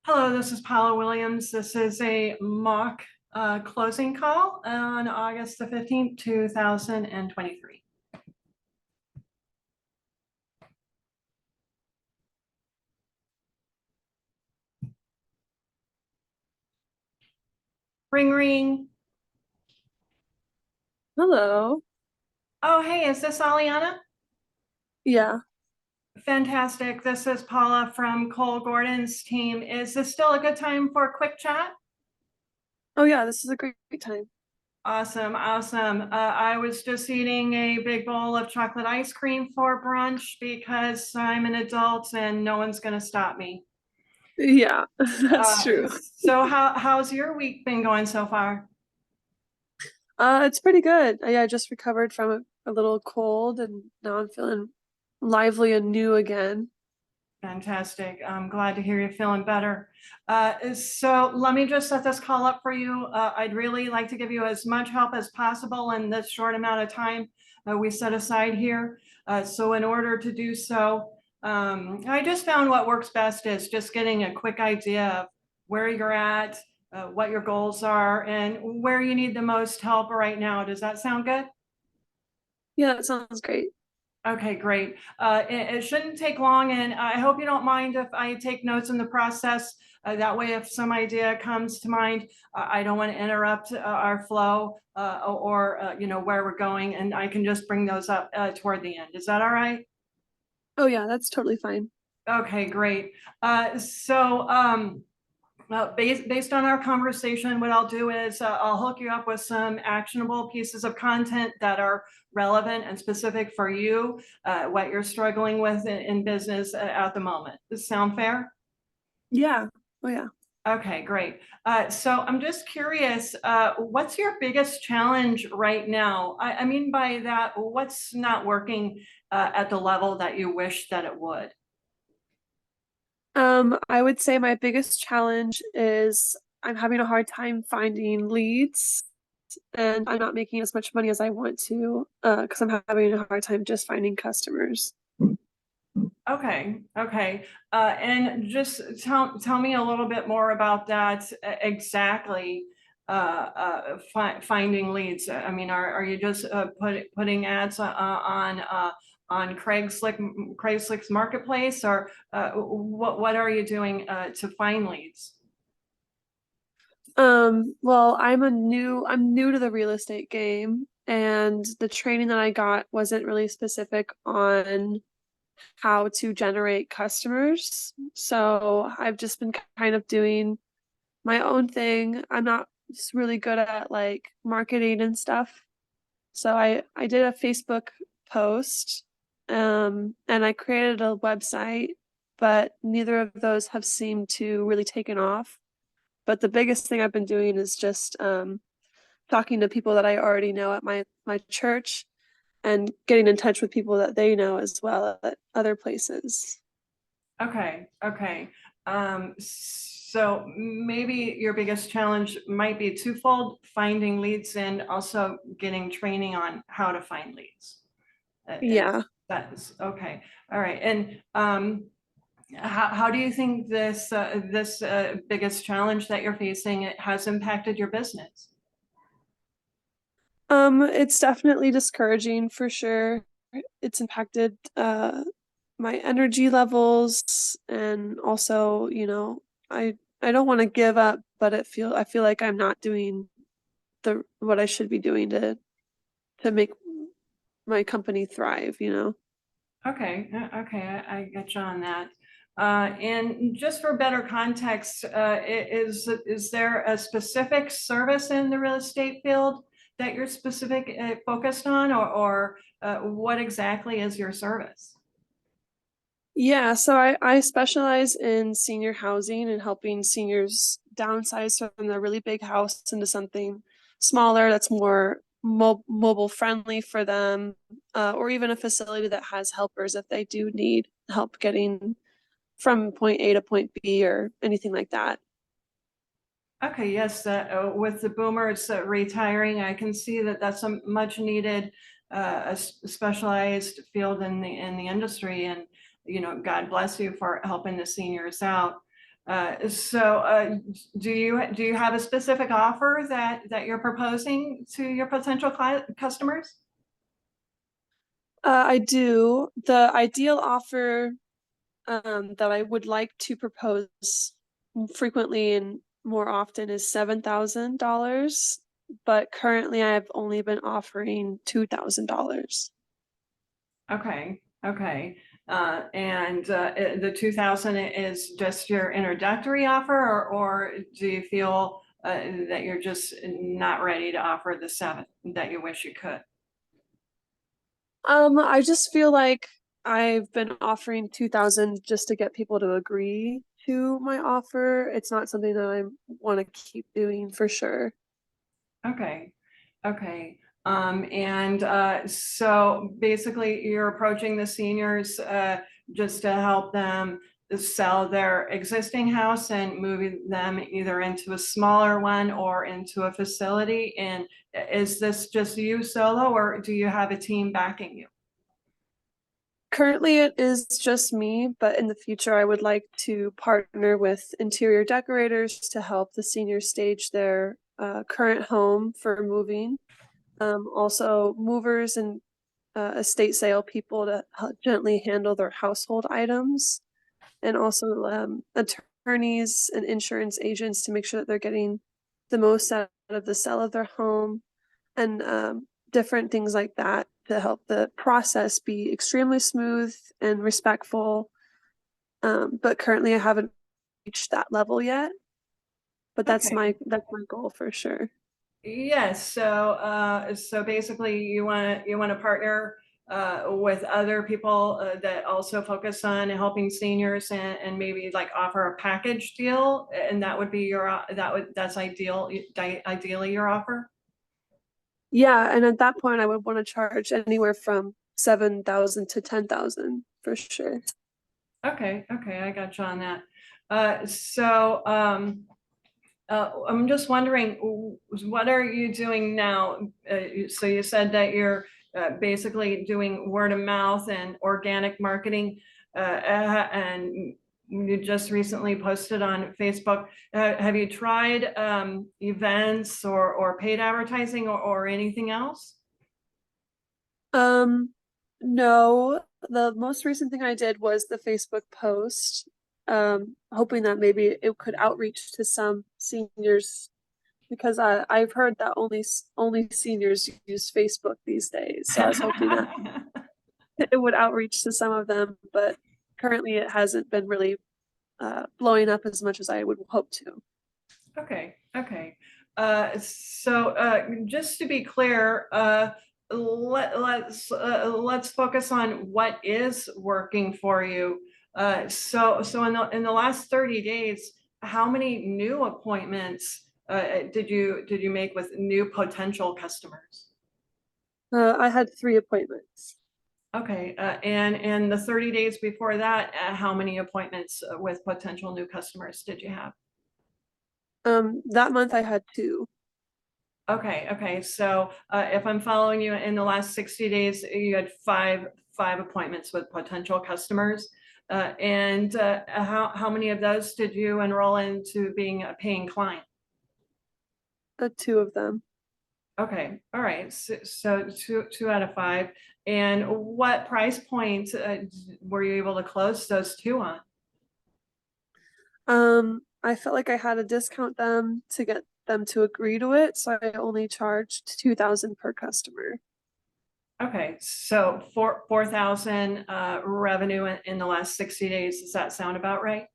Hello, this is Paula Williams. This is a mock closing call on August the 15th, 2023. Ring, ring. Hello. Oh, hey, is this Aliana? Yeah. Fantastic. This is Paula from Cole Gordon's team. Is this still a good time for a quick chat? Oh, yeah, this is a great time. Awesome, awesome. I was just eating a big bowl of chocolate ice cream for brunch because I'm an adult and no one's going to stop me. Yeah, that's Uh, true. so how's your week been going so far? It's pretty good. I just recovered from a little cold and now I'm feeling lively and new again. Fantastic. I'm glad to hear you're feeling better. So let me just set this call up for you. I'd really like to give you as much help as possible in this short amount of time we set aside here. So in order to do so, I just found what works best is just getting a quick idea of where you're at, what your goals are, and where you need the most help right now. Does that sound good? Yeah, that sounds great. Okay, great. It shouldn't take long, and I hope you don't mind if I take notes in the process. That way, if some idea comes to mind, I don't want to interrupt our flow or where we're going, and I can just bring those up toward the end. Is that all right? Oh, yeah, that's totally fine. Okay, great. Based on our conversation, what I'll do is I'll hook you up with some actionable pieces of content that are relevant and specific for you, what you're struggling with in business at the moment. Does this sound fair? Yeah. Oh, yeah. Okay, great. So I'm just curious, what's your biggest challenge right now? I mean by that, what's not working at the level that you wish that it would? I would say my biggest challenge is I'm having a hard time finding leads and I'm not making as much money as I want to, because I'm having a hard time just finding customers. Okay, okay. And just tell me a little bit more about that exactly. Finding leads. I mean, are you just putting ads on Craigslist Marketplace, or what are you doing to find leads? Well, I'm new to the real estate game, and the training that I got wasn't really specific on how to generate customers. So I've just been kind of doing my own thing. I'm not just really good at like marketing and stuff. So I did a Facebook post, and I created a website, but neither of those have seemed to really taken off. But the biggest thing I've been doing is just talking to people that I already know at my church and getting in touch with people that they know as well at other places. Okay, okay. So maybe your biggest challenge might be twofold, finding leads and also getting training on how to find leads. Yeah. That's okay. All right. And how do you think this biggest challenge that you're facing has impacted your business? It's definitely discouraging for sure. It's impacted my energy levels and also, I don't want to give up, but I feel like I'm not doing the what I should be doing to make my company thrive, you know? Okay, okay, I get you on that. And just for better context, is there a specific service in the real estate field that you're specific focused on, or what exactly is your service? Yeah, so I specialize in senior housing and helping seniors downsize from their really big house into something smaller that's more mobile friendly for them, or even a facility that has helpers if they do need help getting from point A to point B or anything like that. Okay, yes, with the boomers retiring, I can see that that's a much needed, specialized field in the industry, and God bless you for helping the seniors out. Do you have a specific offer that you're proposing to your potential customers? I do. The ideal offer that I would like to propose frequently and more often is $7,000, but currently I've only been offering $2,000. Okay, okay. The 2,000 is just your introductory offer, or do you feel that you're just not ready to offer the 7 that you wish you could? I just feel like I've been offering 2,000 just to get people to agree to my offer. It's not something that I want to keep doing for sure. Okay, okay. So basically you're approaching the seniors just to help them sell their existing house and moving them either into a smaller one or into a facility. And is this just you solo, or do you have a team backing you? Currently, it is just me, but in the future, I would like to partner with interior decorators to help the seniors stage their current home for moving. Also, movers and estate sale people to gently handle their household items, and also attorneys and insurance agents to make sure that they're getting the most out of the sale of their home, and different things like that to help the process be extremely smooth and respectful. But currently, I haven't reached that level yet. But Okay. that's my goal for sure. Yes, so basically you want to partner with other people that also focus on helping seniors, and maybe like offer a package deal, and that would be your that's ideally your offer. Yeah, and at that point, I would want to charge anywhere from 7,000 to 10,000 for sure. Okay, okay, I got you on that. Uh, so I'm just wondering, what are you doing now? So you said that you're basically doing word of mouth and organic marketing, and you just recently posted on Facebook. Have you tried events or paid advertising, or anything else? Um, no, the most recent thing I did was the Facebook post, hoping that maybe it could outreach to some seniors because I've heard that only seniors use Facebook these days. So I was hoping that it would outreach to some of them, but currently it hasn't been really blowing up as much as I would hope to. Okay, okay. Just to be clear, let's focus on what is working for you. So in the last 30 days, how many new appointments did you make with new potential customers? I had 3 appointments. Okay, and the 30 days before that, how many appointments with potential new customers did you have? That month I had 2. Okay, okay. So if I'm following you, in the last 60 days, you had five appointments with potential customers. And how many of those did you enroll into being a paying client? 2 of them. Okay, all right. So two out of five. And what price point were you able to close those two on? I felt like I had to discount them to get them to agree to it, so I only charged 2,000 per customer. Okay, so 4,000 revenue in the last 60 days. Does that sound about right?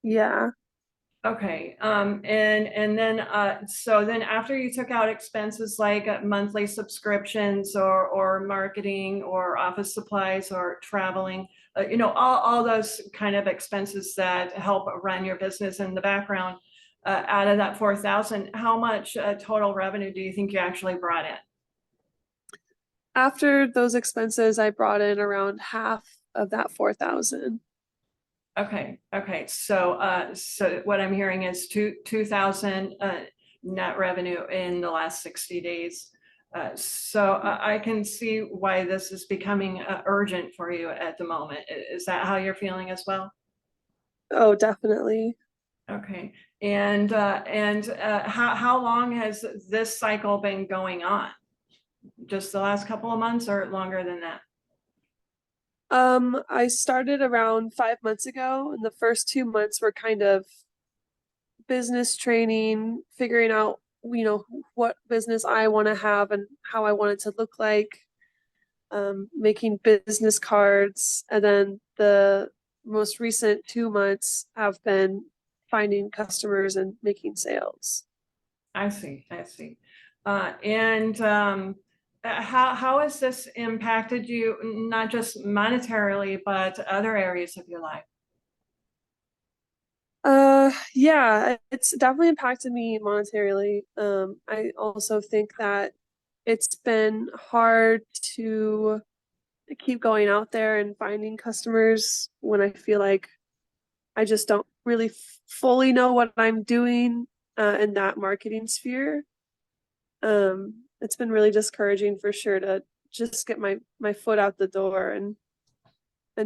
Yeah. Okay, and then so then after you took out expenses like monthly subscriptions or marketing or office supplies or traveling, all those kind of expenses that help run your business in the background, out of that 4,000, how much total revenue do you think you actually brought in? After those expenses, I brought in around half of that 4,000. Okay, okay. So what I'm hearing is 2,000 net revenue in the last 60 days. I can see why this is becoming urgent for you at the moment. Is that how you're feeling as well? Oh, definitely. Okay, and how long has this cycle been going on? Just the last couple of months or longer than that? I started around 5 months ago, and the first 2 months were kind of business training, figuring out, what business I want to have and how I want it to look like, making business cards. And then the most recent 2 months have been finding customers and making sales. I see, I see. And how has this impacted you, not just monetarily, but other areas of your life? Yeah, it's definitely impacted me monetarily. I also think that it's been hard to keep going out there and finding customers when I feel like I just don't really fully know what I'm doing in that marketing sphere. It's been really discouraging for sure to just get my foot out the door and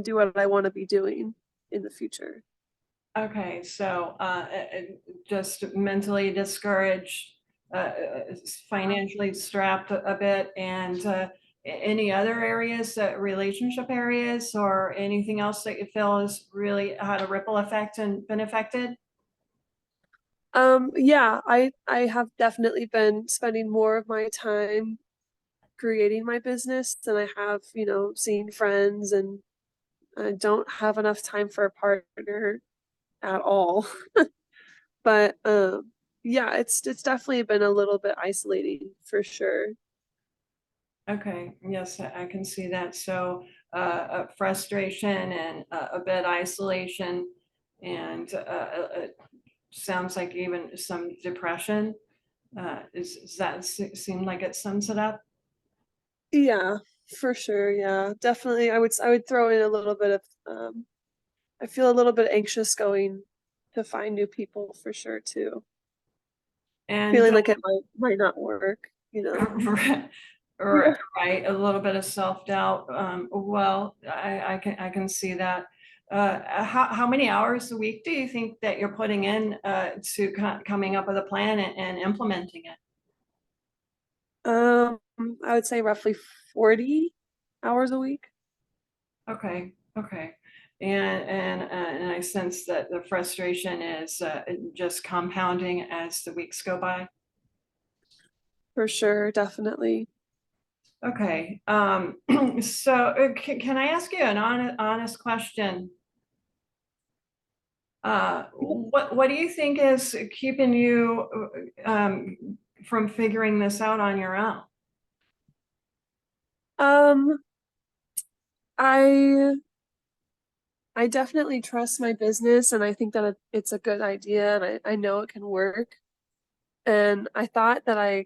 do what I want to be doing in the future. Okay, so just mentally discouraged, financially strapped a bit, and any other areas, relationship areas, or anything else that you feel has really had a ripple effect and been affected? Yeah, I have definitely been spending more of my time creating my business than I have, seeing friends, and I don't have enough time for a partner at all. But yeah, it's definitely been a little bit isolating for sure. Okay, yes, I can see that. So frustration and a bit isolation, and sounds like even some depression. Does that seem like it sums it up? Yeah, for sure. Yeah, definitely. I would throw in a little bit of I feel a little bit anxious going to find new people for sure too. And Feeling like it might not work. Yeah. right, a little bit of self-doubt. Well, I can see that. How many hours a week do you think that you're putting in to coming up with a plan and implementing it? Um, I would say roughly 40 hours a week. Okay, okay. And I sense that the frustration is just compounding as the weeks go by. For sure, definitely. Okay, so can I ask you an honest question? What do you think is keeping you from figuring this out on your own? Um, I I definitely trust my business, and I think that it's a good idea, and I know it can work. And I thought that I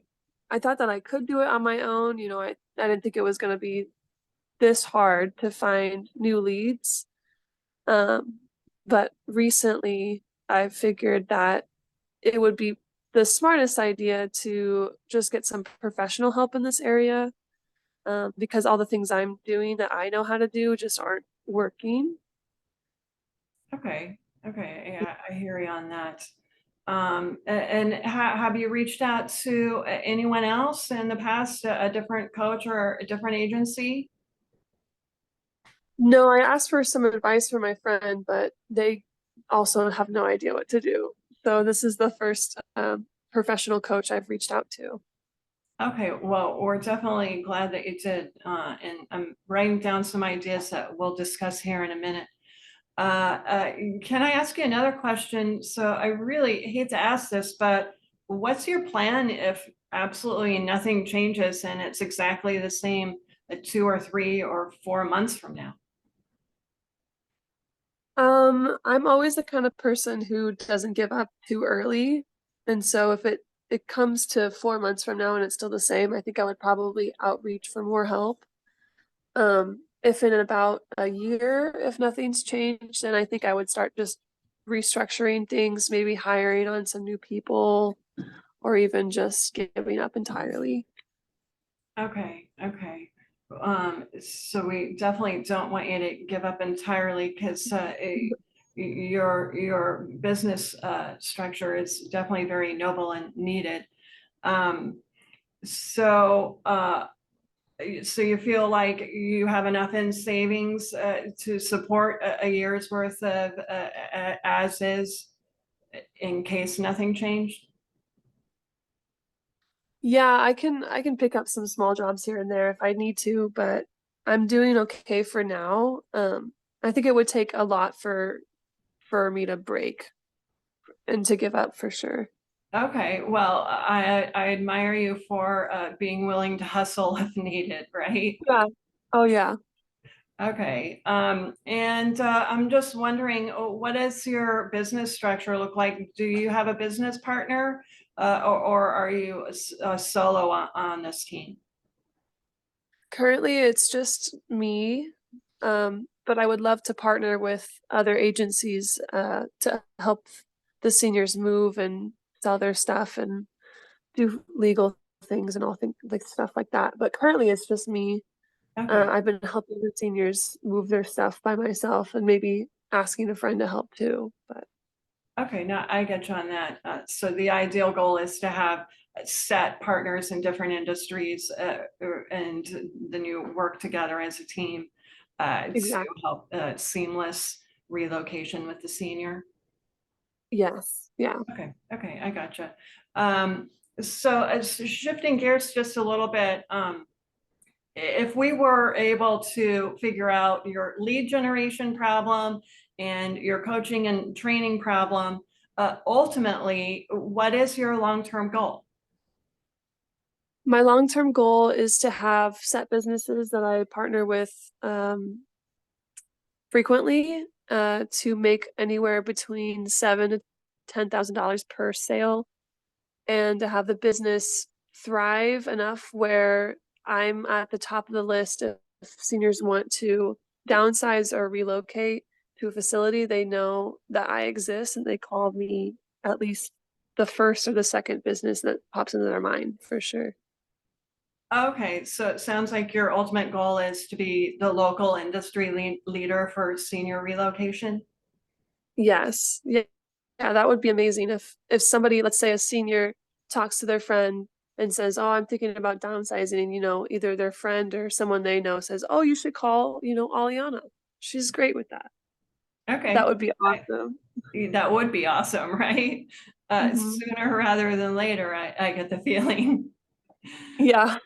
could do it on my own. I didn't think it was going to be this hard to find new leads. Um, but recently I figured that it would be the smartest idea to just get some professional help in this area, because all the things I'm doing that I know how to do just aren't working. Okay, okay, yeah, I hear you on that. And have you reached out to anyone else in the past, a different coach or a different agency? No, I asked for some advice from my friend, but they also have no idea what to do. So this is the first professional coach I've reached out to. Okay, well, we're definitely glad that you did, and I'm writing down some ideas that we'll discuss here in a minute. Can I ask you another question? So I really hate to ask this, but what's your plan if absolutely nothing changes and it's exactly the same 2 or 3 or 4 months from now? I'm always the kind of person who doesn't give up too early. And so if it comes to 4 months from now and it's still the same, I think I would probably outreach for more help. If in about a year, if nothing's changed, then I think I would start just restructuring things, maybe hiring on some new people, or even just giving up entirely. Okay, okay. So we definitely don't want you to give up entirely because your business structure is definitely very noble and needed. Um, so, so you feel like you have enough in savings to support a year's worth of as is in case nothing changed? Yeah, I can pick up some small jobs here and there if I need to, but I'm doing okay for now. I think it would take a lot for me to break and to give up for sure. Okay, well, I admire you for being willing to hustle if needed, right? Yeah. Oh yeah. Okay, and I'm just wondering, what does your business structure look like? Do you have a business partner, or are you solo on this team? Currently it's just me. But I would love to partner with other agencies to help the seniors move and sell their stuff and do legal things and all things like stuff like that. But currently it's just me. Okay, I've been helping the seniors move their stuff by myself and maybe asking a friend to help too. But okay, now I get you on that. So the ideal goal is to have set partners in different industries, and then you work together as a team to exactly. help seamless relocation with the senior. Yes. Yeah. Okay, okay, I gotcha. Um, so shifting gears just a little bit, if we were able to figure out your lead generation problem and your coaching and training problem, ultimately, what is your long-term goal? My long-term goal is to have set businesses that I partner with frequently to make anywhere between seven to $10,000 per sale, and to have the business thrive enough where I'm at the top of the list if seniors want to downsize or relocate to a facility. They know that I exist and they call me at least the first or the second business that pops into their mind for sure. Okay, so it sounds like your ultimate goal is to be the local industry leader for senior relocation. Yes. Yeah. Yeah, that would be amazing if somebody, let's say a senior, talks to their friend and says, "Oh, I'm thinking about downsizing," and either their friend or someone they know says, "Oh, you should call, Aliana. She's great with that." That Okay, would be awesome. that would be awesome, right? Hmm. Sooner rather than later, I get the feeling. Yeah.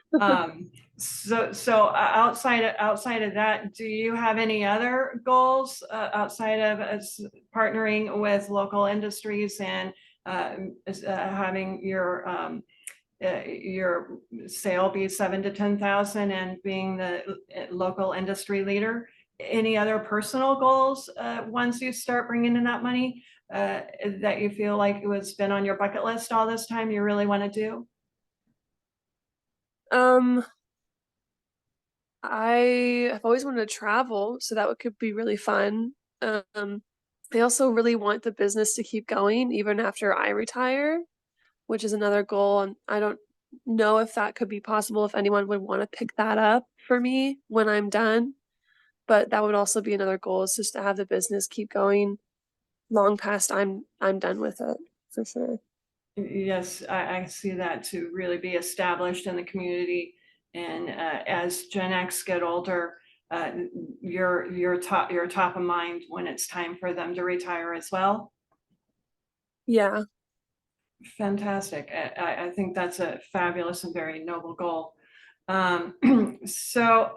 So outside of that, do you have any other goals outside of partnering with local industries and having your sale be 7 to 10,000 and being the local industry leader? Any other personal goals once you start bringing in that money that you feel like it was been on your bucket list all this time you really want to do? Um, I have always wanted to travel, so could be really fun. I also really want the business to keep going even after I retire, which is another goal. And I don't know if that could be possible, if anyone would want to pick that up for me when I'm done. But that would also be another goal, is just to have the business keep going long past I'm done with it for sure. Yes, I see that to really be established in the community. And as Gen X get older, uh, you're top of mind when it's time for them to retire as well. Yeah. Fantastic. I think that's a fabulous and very noble goal. So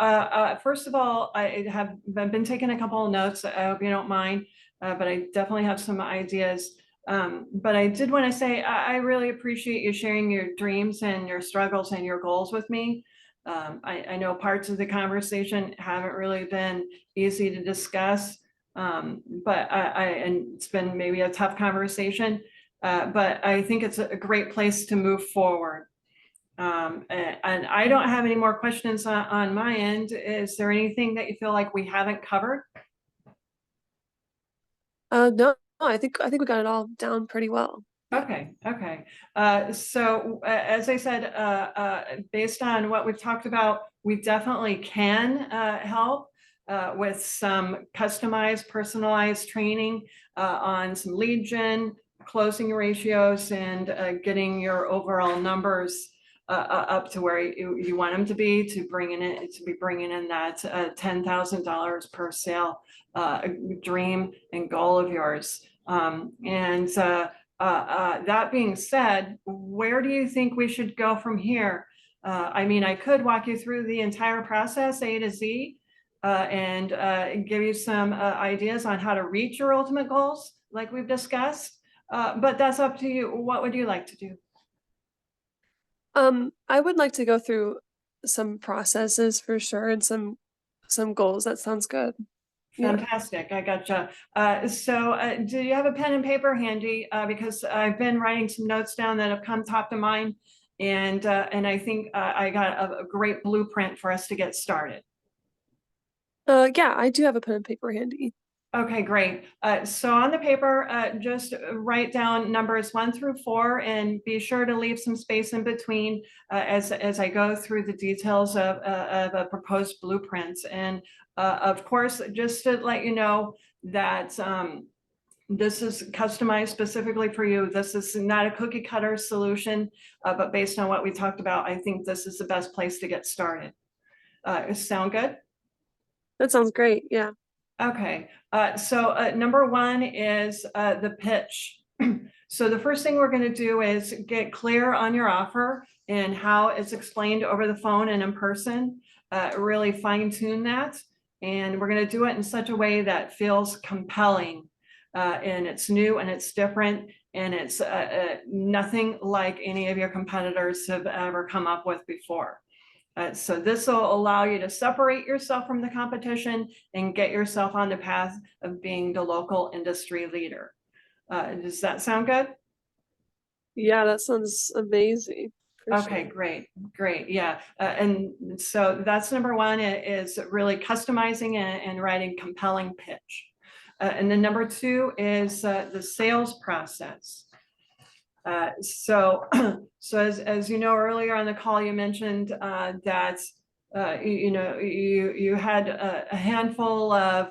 first of all, I've been taking a couple of notes. I hope you don't mind, but I definitely have some ideas. But I did want to say I really appreciate you sharing your dreams and your struggles and your goals with me. I know parts of the conversation haven't really been easy to discuss, but and it's been maybe a tough conversation, but I think it's a great place to move forward. And I don't have any more questions on my end. Is there anything that you feel like we haven't covered? No, I think we got it all down pretty well. Yeah. Okay, okay. So as I said, based on what we've talked about, we definitely can help. with some customized, personalized training on some lead gen, closing ratios, and getting your overall numbers up to where you want them to be, to be bringing in that $10,000 per sale dream and goal of yours. That being said, where do you think we should go from here? I mean, I could walk you through the entire process, A to Z, and give you some ideas on how to reach your ultimate goals, like we've discussed. But that's up to you. What would you like to do? I would like to go through some processes for sure and some goals. That sounds good. Yeah. Fantastic. I gotcha. Do you have a pen and paper handy? Because I've been writing some notes down that have come top of mind, and I think I got a great blueprint for us to get started. Yeah, I do have a pen and paper handy. Okay, great. So on the paper, just write down numbers 1 through 4, and be sure to leave some space in between as I go through the details of a proposed blueprint. And of course, just to let you know that this is customized specifically for you. This is not a cookie cutter solution, but based on what we talked about, I think this is the best place to get started. Sound good? That sounds great. Yeah. Okay, number 1 is the pitch. So the first thing we're going to do is get clear on your offer and how it's explained over the phone and in person. Really fine tune that, and we're going to do it in such a way that feels compelling, and it's new and it's different, and it's nothing like any of your competitors have ever come up with before. So this will allow you to separate yourself from the competition and get yourself on the path of being the local industry leader. Does that sound good? Yeah, that sounds amazing. Okay, Sure. great. Yeah. And so that's number 1, is really customizing and writing compelling pitch. And then number 2 is the sales process. So as you know, earlier on the call, you mentioned that you had a handful of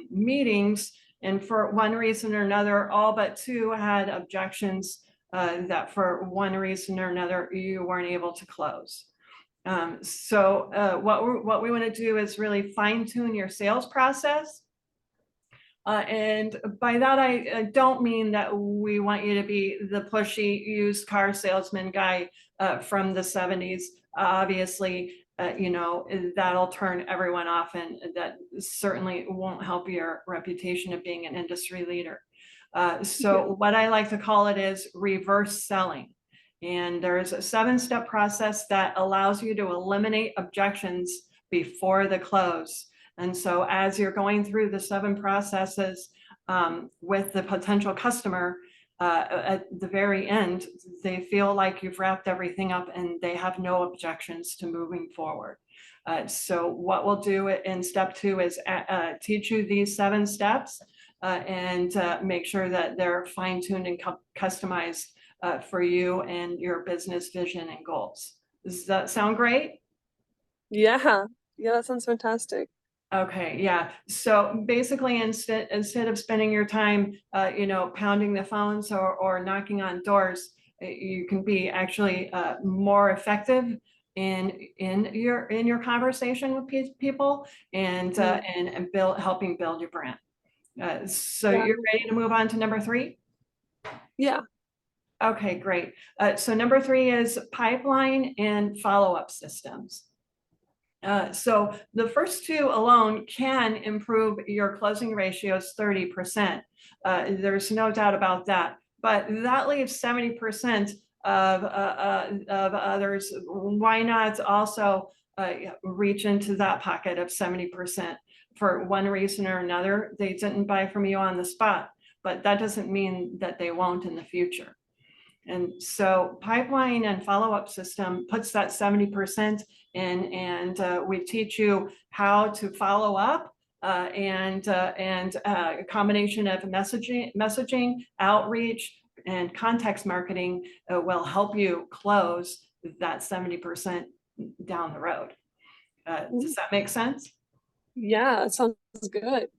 meetings, and for one reason or another, all but 2 had objections that for one reason or another you weren't able to close. What we want to do is really fine tune your sales process. And by that, I don't mean that we want you to be the pushy used car salesman guy from the 70s. Obviously, that'll turn everyone off, and that certainly won't help your reputation of being an industry leader. What I like to call it is reverse selling. And there's a 7-step process that allows you to eliminate objections before the close. And so as you're going through the 7 processes with the potential customer, at the very end, they feel like you've wrapped everything up and they have no objections to moving forward. So what we'll do in step 2 is teach you these 7 steps and make sure that they're fine-tuned and customized for you and your business vision and goals. Does that sound great? Yeah. Yeah, that sounds fantastic. Okay, yeah. So basically, instead of spending your time, pounding the phones or knocking on doors, you can be actually more effective in your conversation with people, and helping build your brand. So Yeah. you're ready to move on to number 3? Yeah. Okay, great. So number 3 is pipeline and follow-up systems. So the first 2 alone can improve your closing ratios 30%. There's no doubt about that. But that leaves 70% of others. Why not also reach into that pocket of 70%? For one reason or another, they didn't buy from you on the spot, but that doesn't mean that they won't in the future. And so pipeline and follow-up system puts that 70% in, and we teach you how to follow up and a combination of messaging, outreach, and context marketing will help you close that 70% down the road. Does that make sense? Yeah, that sounds good.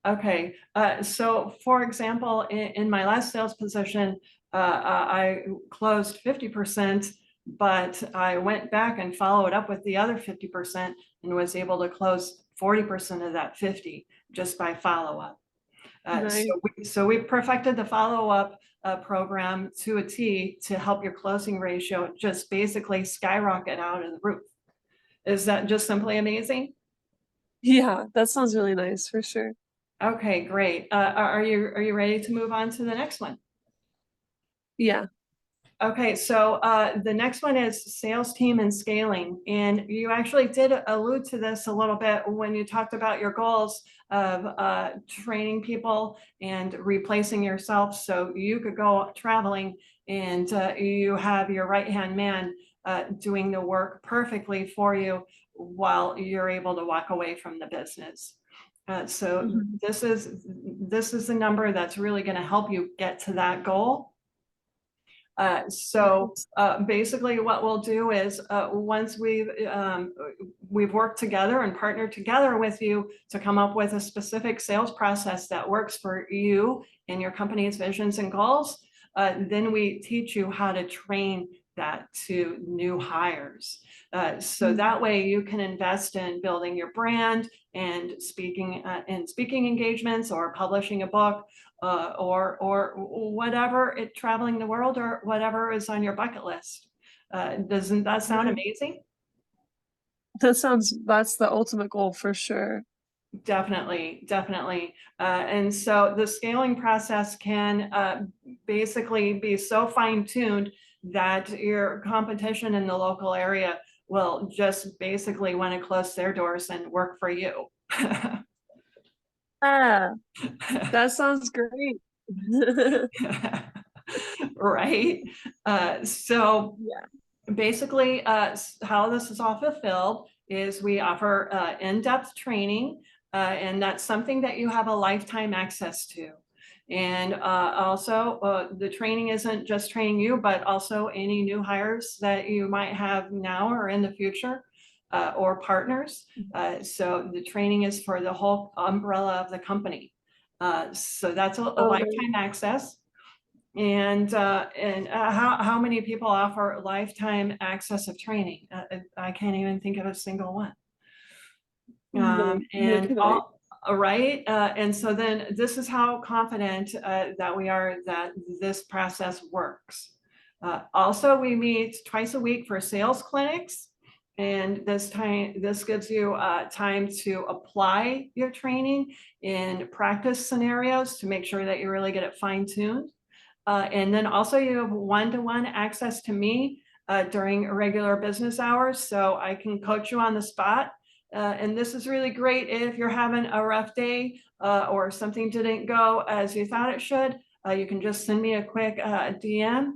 Okay, so for example, in my last sales position, I closed 50%, but I went back and followed up with the other 50% and was able to close 40% of that 50 just by follow-up. Nice. So we perfected the follow-up program to a T to help your closing ratio just basically skyrocket out of the roof. Is that just simply amazing? Yeah, that sounds really nice for sure. Okay, great. Are you ready to move on to the next one? Yeah. Okay, so the next one is sales team and scaling. And you actually did allude to this a little bit when you talked about your goals of training people and replacing yourself so you could go traveling and you have your right-hand man doing the work perfectly for you while you're able to walk away from the business. So Mhm. this is the number that's really going to help you get to that goal. So Nice. basically what we'll do is once we've worked together and partnered together with you to come up with a specific sales process that works for you and your company's visions and goals, then we teach you how to train that to new hires. So Mm. that way you can invest in building your brand and speaking engagements or publishing a book or whatever, traveling the world or whatever is on your bucket list. Doesn't that sound Nice. amazing? That's the ultimate goal for sure. Definitely, definitely. And so the scaling process can basically be so fine-tuned that your competition in the local area will just basically want to close their doors and work for you. Yeah, that sounds great. Right? So Yeah. basically, how this is all fulfilled is we offer in-depth training, and that's something that you have a lifetime access to. And also, the training isn't just training you, but also any new hires that you might have now or in the future, or partners. So the training is for the whole umbrella of the company. So that's a Oh, nice. lifetime access. And how many people offer lifetime access of training? I can't even think of a single one. No, neither And can I. all right. And so then this is how confident that we are that this process works. Also, we meet twice a week for sales clinics. And this gives you time to apply your training in practice scenarios to make sure that you really get it fine tuned. And then also you have one-to-one access to me during regular business hours, so I can coach you on the spot. And this is really great if you're having a rough day or something didn't go as you thought it should. You can just send me a quick DM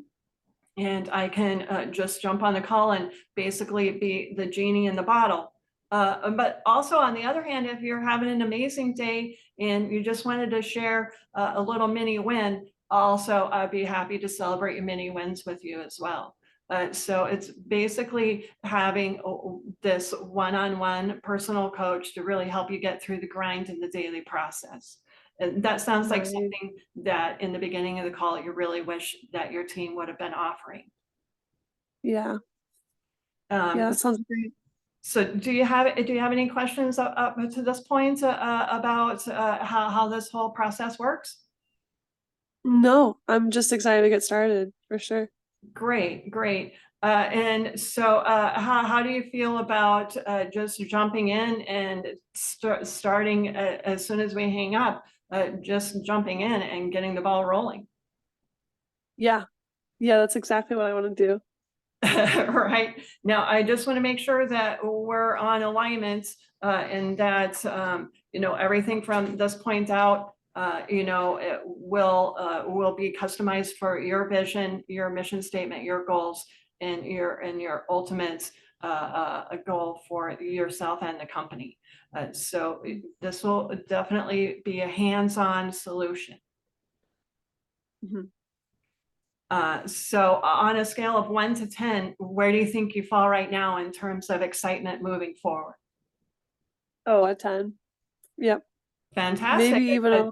and I can just jump on the call and basically be the genie in the bottle. But also on the other hand, if you're having an amazing day and you just wanted to share a little mini win, also I'd be happy to celebrate your mini wins with you as well. So it's basically having this one-on-one personal coach to really help you get through the grind in the daily process. And that sounds like Nice. something that in the beginning of the call, you really wish that your team would have been offering. Yeah. Yeah, Um, that sounds great. so do you have any questions up to this point about how this whole process works? No, I'm just excited to get started for sure. Great, great. And so how do you feel about just jumping in and starting as soon as we hang up, just jumping in and getting the ball rolling? Yeah. Yeah, that's exactly what I want to do. Right. Now, I just want to make sure that we're on alignment and that, everything from this point out, it will be customized for your vision, your mission statement, your goals, and your ultimate goal for yourself and the company. So this will definitely be a hands-on solution. Mhm. So on a scale of 1 to 10, where do you think you fall right now in terms of excitement moving forward? Oh, a 10. Yep. Fantastic. Maybe even a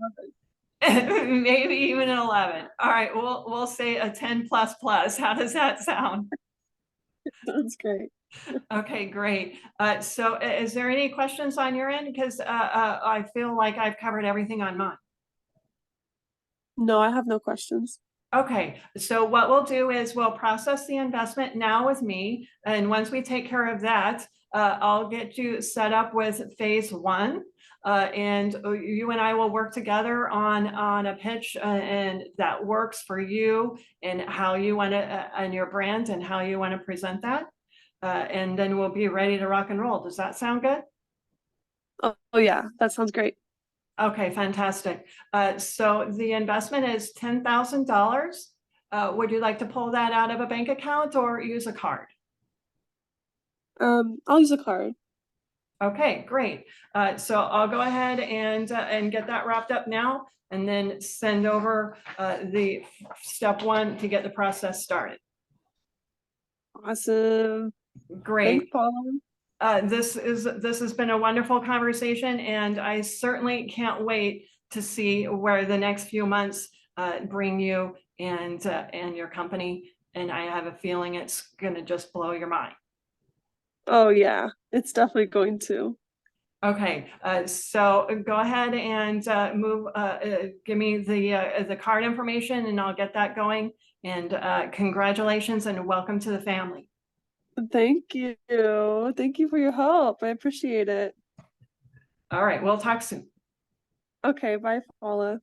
Maybe even an 11. All right, we'll say a 10 plus plus. How does that sound? That's great. Okay, great. So is there any questions on your end? Because I feel like I've covered everything on mine. No, I have no questions. Okay, so what we'll do is we'll process the investment now with me. And once we take care of that, I'll get you set up with phase one. And you and I will work together on a pitch and that works for you and how you want to, and your brand and how you want to present that. And then we'll be ready to rock and roll. Does that sound good? Oh yeah, that sounds great. Okay, fantastic. So the investment is $10,000. Would you like to pull that out of a bank account or use a card? I'll use a card. Okay, great. So I'll go ahead and get that wrapped up now and then send over the step one to get the process started. Awesome. Thanks, Great. Paula. This has been a wonderful conversation, and I certainly can't wait to see where the next few months bring you and your company. And I have a feeling it's going to just blow your mind. Oh yeah, it's definitely going to. Okay, so go ahead and give me the card information, and I'll get that going. And congratulations and welcome to the family. Thank you. Thank you for your help. I appreciate it. All right, we'll talk soon. Okay, bye, Paula.